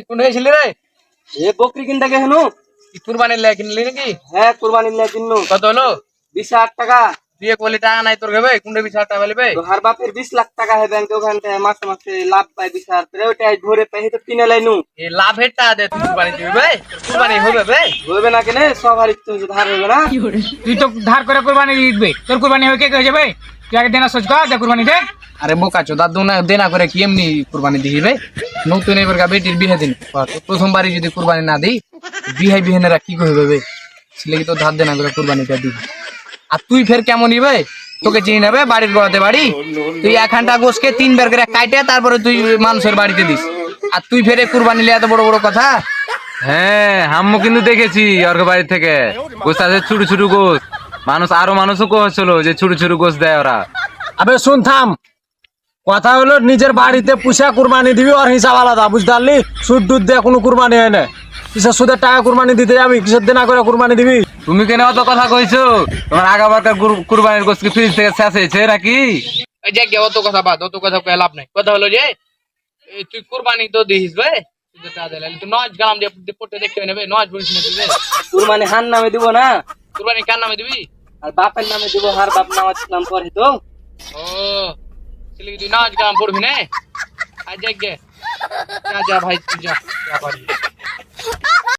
কোন হয়েছিলি রে? এ বকরি কিনতে গে হেনু। কুরবানির লেগে কিনলি নাকি? হ্যাঁ কুরবানির লেগে কিননু। কত হলো? 20,000 টাকা। তুই কোলি টাকা নাই তোর ভাই কোনটা 20,000 টাকা বলিবে? তো হার বাপের 20 লাখ টাকা হে ব্যাংকে, ওখান থেকে মাসে মাসে লাভ পায় 20,000, তোরে ওইটাই ধরে পেয়ে তো কিনে লাইনু। এই লাভের টাকা দে তুই কুরবানি দিবি ভাই? কুরবানি হবে ভাই? হইবে না কেনে, সবার ইচ্ছে ধার হইবে না। তুই তো ধার করে কুরবানি দিবি, তোর কুরবানি হবে কে হয়ে যাবে? তুই আগে দেনা সোচ কর, কুরবানি দে। আরে বোকা চো দাদু না দেনা করে কি এমনি কুরবানি দিবি ভাই? নতুন এবার বেটির বিয়ে দিন প্রথমবারই যদি কুরবানি না দিই বিহানেরা কি কইবে ভাই? ছেলে কি তো ধার দেনা করে কুরবানিটা দিবি? আর তুই ফের কেমন ইবে? তোকে চিনি নেবে বাড়ির গোড়াতে বাড়ি, তুই 1 ঘন্টা গোসকে 3 বার করে কাটে তারপরে তুই মানুষের বাড়িতে দিস, আর তুই ফেরে কুরবানি লিয়ে এত বড় বড় কথা? হ্যাঁ আম্মু কিন্তু দেখেছি ওর বাড়ি থেকে গোস আছে, ছোট ছোট গোস। মানুষও কহছিল যে ছোট ছোট গোস দেয় ওরা। আবে শুন থাম, কথা হলো নিজের বাড়িতে পুষা কুরবানি দিবি, ওর হিসাব আলাদা, বুঝতে পারলি? সুদ দুধ দিয়ে কোনো কুরবানি হয় না। কিসের সুদের টাকা কুরবানি দিতে যাবি? কিসের দেনা করে কুরবানি দিবি? তুমি কেন অত কথা কইছো? তোমার আগাবারকার কুরবানির গোস কি ফ্রিজ থেকে শেষ হয়েছে নাকি? এই যে অত কথা বাদ, অত কথা কয়ে লাভ নাই। কথা হলো যে তুই কুরবানি তো দিস ভাই, তুই নজ গালাম দিয়ে পড়তে দেখতে নেবে, নজ বলিস না তুই? কুরবানি হার নামে দিব না, কুরবানি কার নামে দিবি? আর বাপের নামে দিব। হার বাপ নামাজ কালাম পড়ে তো। ও ছেলে তুই নাচ গান পড়বি না? আজ যা ভাই তুই যা বাড়ি।